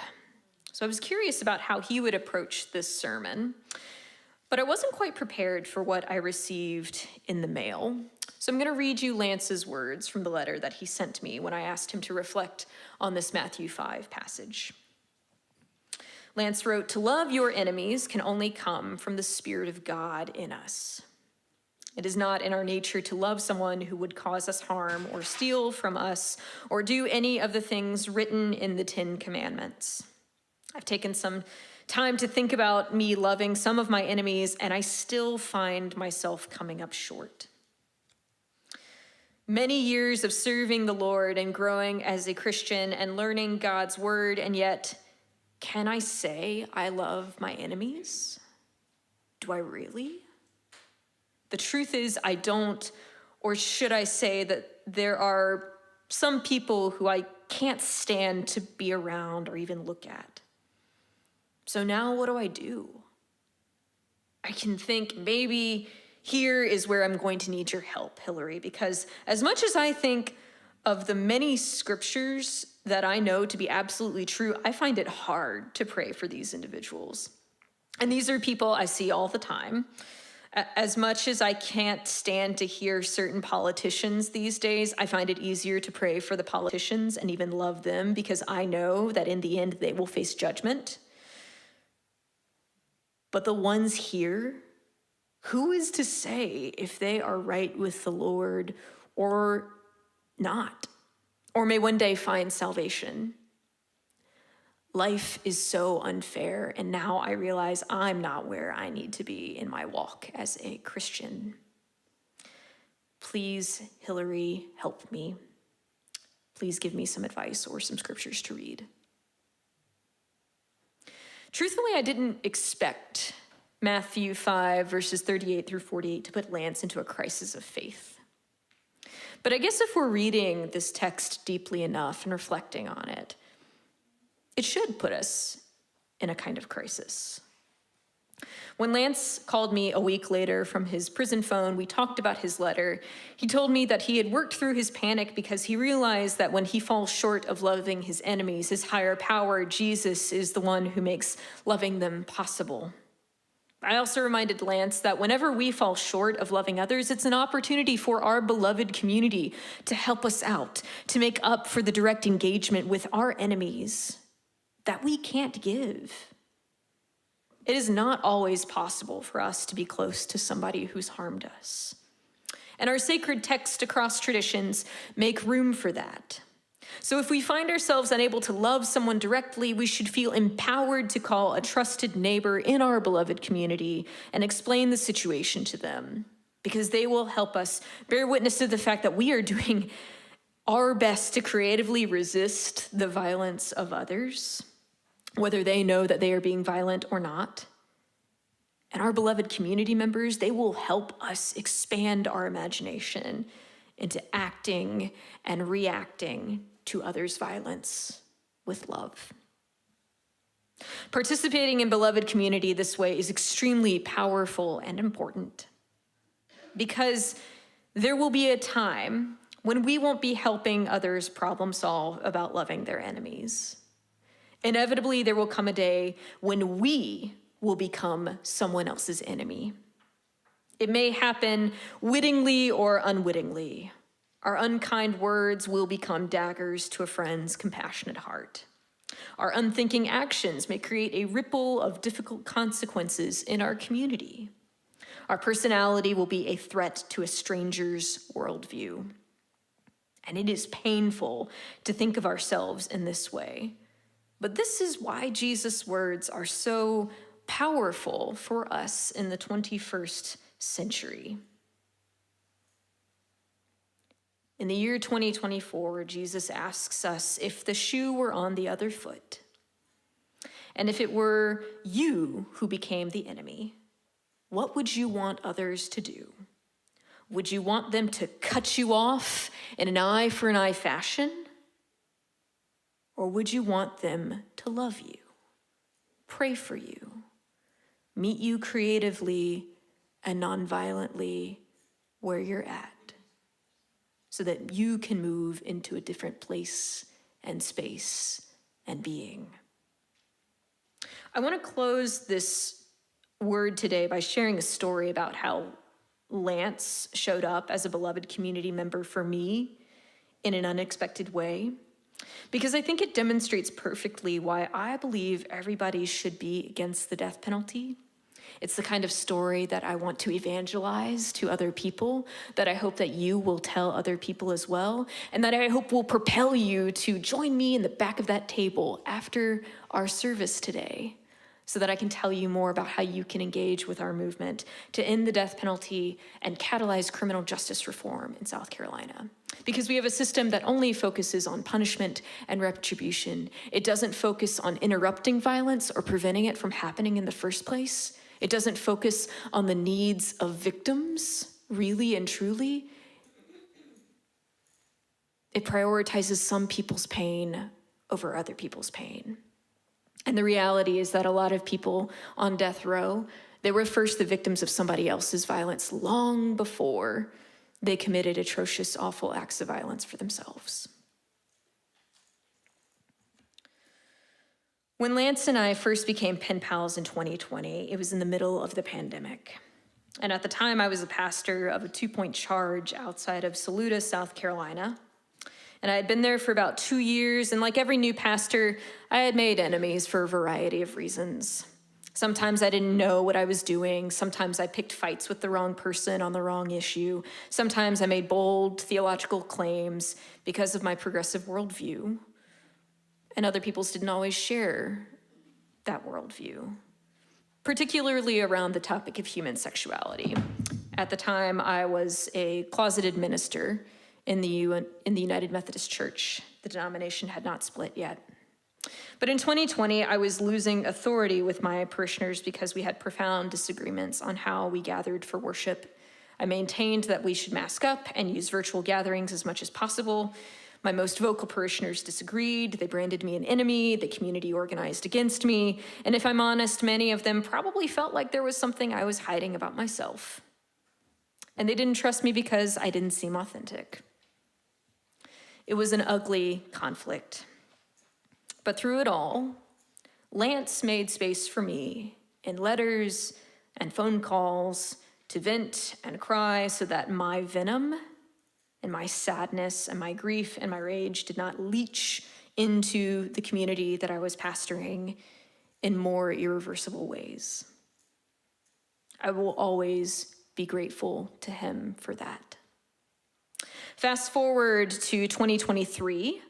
[SPEAKER 8] So I was curious about how he would approach this sermon, but I wasn't quite prepared for what I received in the mail. So I'm going to read you Lance's words from the letter that he sent me when I asked him to reflect on this Matthew 5 passage. Lance wrote, "To love your enemies can only come from the Spirit of God in us. It is not in our nature to love someone who would cause us harm or steal from us or do any of the things written in the 10 Commandments. I've taken some time to think about me loving some of my enemies, and I still find myself coming up short. Many years of serving the Lord and growing as a Christian and learning God's word, and yet, can I say I love my enemies? Do I really? The truth is I don't, or should I say that there are some people who I can't stand to be around or even look at. So now what do I do? I can think maybe here is where I'm going to need your help, Hillary, because as much as I think of the many scriptures that I know to be absolutely true, I find it hard to pray for these individuals. And these are people I see all the time. As much as I can't stand to hear certain politicians these days, I find it easier to pray for the politicians and even love them because I know that in the end they will face judgment. But the ones here, who is to say if they are right with the Lord or not, or may one day find salvation? Life is so unfair, and now I realize I'm not where I need to be in my walk as a Christian. Please, Hillary, help me. Please give me some advice or some scriptures to read. Truthfully, I didn't expect Matthew 5, verses 38 through 48 to put Lance into a crisis of faith. But I guess if we're reading this text deeply enough and reflecting on it, it should put us in a kind of crisis. When Lance called me a week later from his prison phone, we talked about his letter. He told me that he had worked through his panic because he realized that when he falls short of loving his enemies, his higher power, Jesus, is the one who makes loving them possible. I also reminded Lance that whenever we fall short of loving others, it's an opportunity for our beloved community to help us out, to make up for the direct engagement with our enemies that we can't give. It is not always possible for us to be close to somebody who's harmed us. And our sacred texts across traditions make room for that. So if we find ourselves unable to love someone directly, we should feel empowered to call a trusted neighbor in our beloved community and explain the situation to them, because they will help us bear witness to the fact that we are doing our best to creatively resist the violence of others, whether they know that they are being violent or not. And our beloved community members, they will help us expand our imagination into acting and reacting to others' violence with love. Participating in beloved community this way is extremely powerful and important, because there will be a time when we won't be helping others problem solve about loving their enemies. Inevitably, there will come a day when we will become someone else's enemy. It may happen wittingly or unwittingly. Our unkind words will become daggers to a friend's compassionate heart. Our unthinking actions may create a ripple of difficult consequences in our community. Our personality will be a threat to a stranger's worldview. And it is painful to think of ourselves in this way. But this is why Jesus' words are so powerful for us in the 21st century. In the year 2024, Jesus asks us if the shoe were on the other foot, and if it were you who became the enemy, what would you want others to do? Would you want them to cut you off in an eye for an eye fashion? Or would you want them to love you, pray for you, meet you creatively and nonviolently where you're at, so that you can move into a different place and space and being? I want to close this word today by sharing a story about how Lance showed up as a beloved community member for me in an unexpected way, because I think it demonstrates perfectly why I believe everybody should be against the death penalty. It's the kind of story that I want to evangelize to other people, that I hope that you will tell other people as well, and that I hope will propel you to join me in the back of that table after our service today, so that I can tell you more about how you can engage with our movement to end the death penalty and catalyze criminal justice reform in South Carolina. Because we have a system that only focuses on punishment and retribution. It doesn't focus on interrupting violence or preventing it from happening in the first place. It doesn't focus on the needs of victims, really and truly. It prioritizes some people's pain over other people's pain. And the reality is that a lot of people on death row, they were first the victims of somebody else's violence long before they committed atrocious, awful acts of violence for themselves. When Lance and I first became pen pals in 2020, it was in the middle of the pandemic. And at the time, I was a pastor of a 2-point charge outside of Saluda, South Carolina. And I had been there for about 2 years, and like every new pastor, I had made enemies for a variety of reasons. Sometimes I didn't know what I was doing. Sometimes I picked fights with the wrong person on the wrong issue. Sometimes I made bold theological claims because of my progressive worldview. And other people's didn't always share that worldview, particularly around the topic of human sexuality. At the time, I was a closeted minister in the United Methodist Church. The denomination had not split yet. But in 2020, I was losing authority with my parishioners because we had profound disagreements on how we gathered for worship. I maintained that we should mask up and use virtual gatherings as much as possible. My most vocal parishioners disagreed. They branded me an enemy. The community organized against me. And if I'm honest, many of them probably felt like there was something I was hiding about myself. And they didn't trust me because I didn't seem authentic. It was an ugly conflict. But through it all, Lance made space for me in letters and phone calls to vent and cry so that my venom and my sadness and my grief and my rage did not leach into the community that I was pastoring in more irreversible ways. I will always be grateful to him for that. Fast forward to 2023.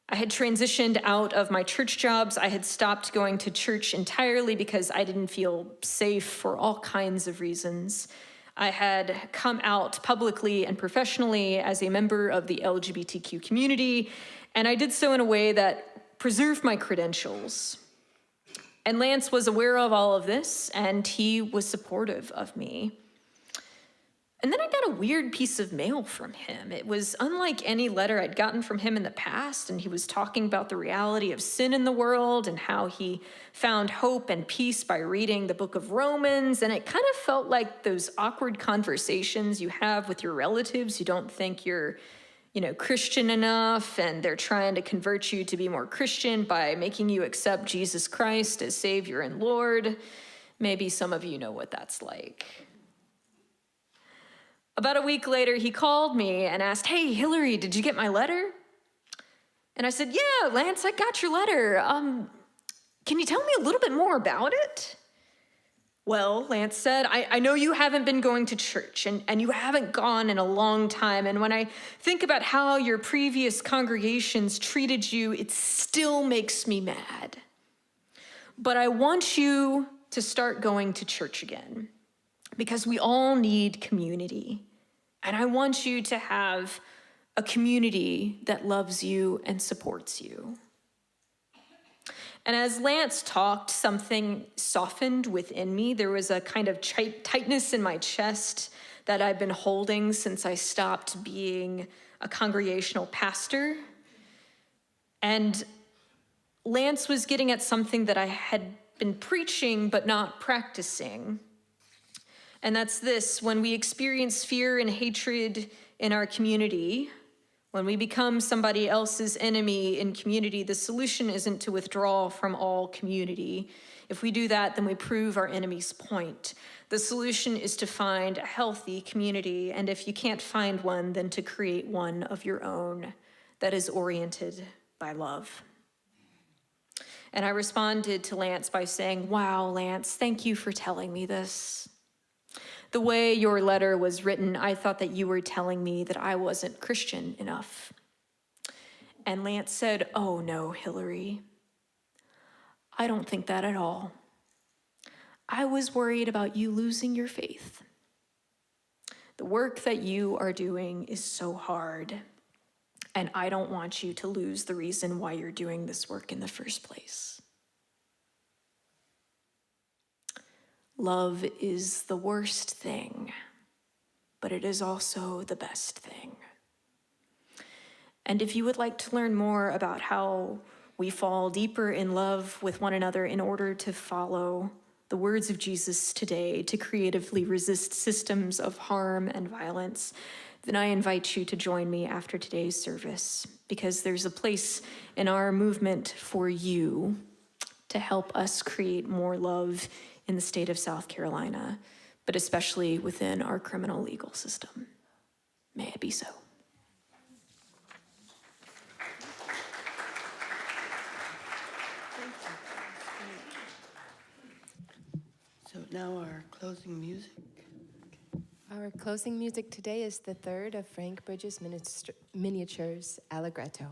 [SPEAKER 8] I had transitioned out of my church jobs. I had stopped going to church entirely because I didn't feel safe for all kinds of reasons. I had come out publicly and professionally as a member of the LGBTQ community, and I did so in a way that preserved my credentials. And Lance was aware of all of this, and he was supportive of me. And then I got a weird piece of mail from him. It was unlike any letter I'd gotten from him in the past, and he was talking about the reality of sin in the world and how he found hope and peace by reading the book of Romans, and it kind of felt like those awkward conversations you have with your relatives who don't think you're, Christian enough, and they're trying to convert you to be more Christian by making you accept Jesus Christ as Savior and Lord. Maybe some of you know what that's like. About a week later, he called me and asked, "Hey, Hillary, did you get my letter?" And I said, "Yeah, Lance, I got your letter. Can you tell me a little bit more about it?" "Well," Lance said, I know you haven't been going to church, and you haven't gone in a long time. And when I think about how your previous congregations treated you, it still makes me mad. But I want you to start going to church again, because we all need community. And I want you to have a community that loves you and supports you. And as Lance talked, something softened within me. There was a kind of tightness in my chest that I've been holding since I stopped being a congregational pastor. And Lance was getting at something that I had been preaching but not practicing. And that's this: when we experience fear and hatred in our community, when we become somebody else's enemy in community, the solution isn't to withdraw from all community. If we do that, then we prove our enemy's point. The solution is to find a healthy community, and if you can't find one, then to create one of your own that is oriented by love. And I responded to Lance by saying, "Wow, Lance, thank you for telling me this. The way your letter was written, I thought that you were telling me that I wasn't Christian enough." And Lance said, "Oh no, Hillary, I don't think that at all. I was worried about you losing your faith. The work that you are doing is so hard, and I don't want you to lose the reason why you're doing this work in the first place. Love is the worst thing, but it is also the best thing. And if you would like to learn more about how we fall deeper in love with one another in order to follow the words of Jesus today, to creatively resist systems of harm and violence, then I invite you to join me after today's service, because there's a place in our movement for you to help us create more love in the state of South Carolina, but especially within our criminal legal system. May it be so."
[SPEAKER 3] now our closing music.
[SPEAKER 4] Our closing music today is the third of Frank Bridges' miniatures, Allegretto.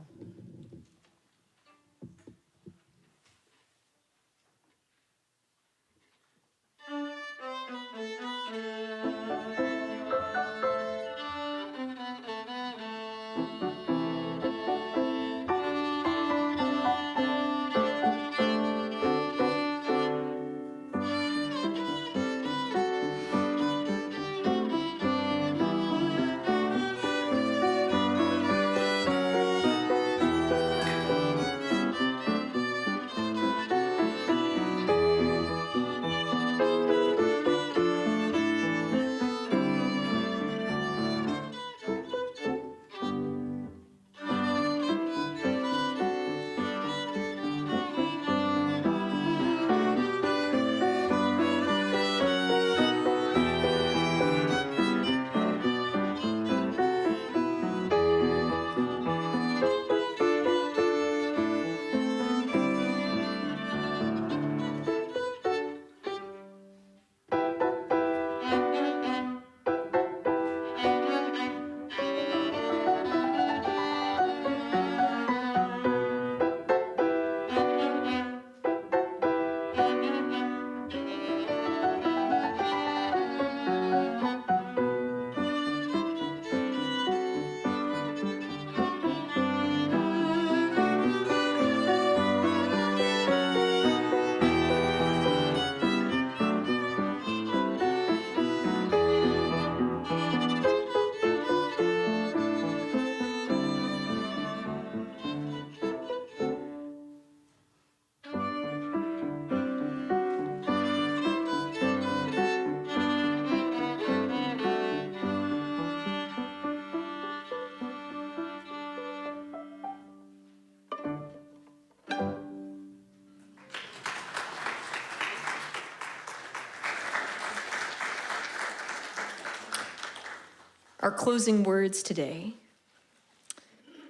[SPEAKER 8] Our closing words today.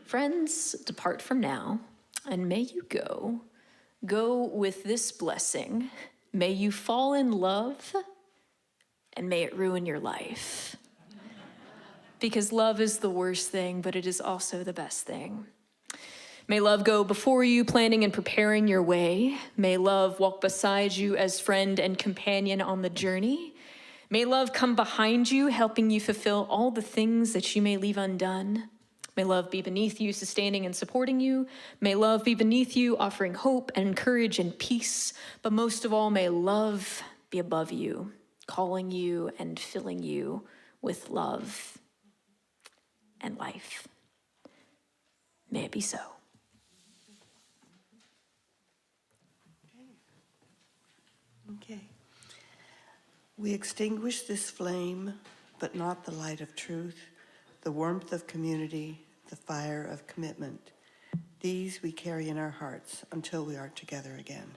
[SPEAKER 8] Friends, depart from now, and may you go with this blessing. May you fall in love, and may it ruin your life. Because love is the worst thing, but it is also the best thing. May love go before you, planning and preparing your way. May love walk beside you as friend and companion on the journey. May love come behind you, helping you fulfill all the things that you may leave undone. May love be beneath you, sustaining and supporting you. May love be beneath you, offering hope and courage and peace. But most of all, may love be above you, calling you and filling you with love and life. May it be so.
[SPEAKER 3] Okay. We extinguish this flame, but not the light of truth, the warmth of community, the fire of commitment. These we carry in our hearts until we are together again.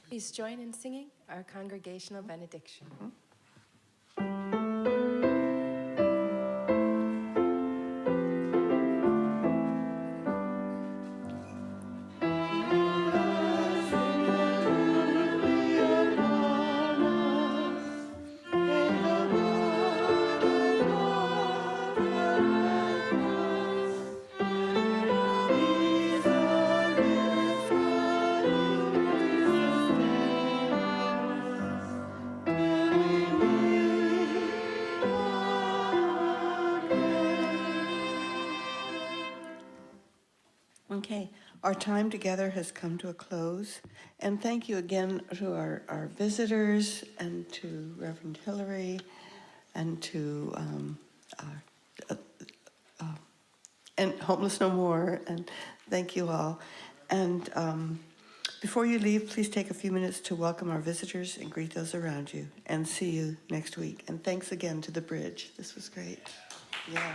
[SPEAKER 4] Please join in singing our congregational benediction.
[SPEAKER 3] Okay, our time together has come to a close, and thank you again to our visitors and to Reverend Hillary and to and Homeless No More, and thank you all. And before you leave, please take a few minutes to welcome our visitors and greet those around you, and see you next week. And thanks again to the Bridge. This was great. Yeah.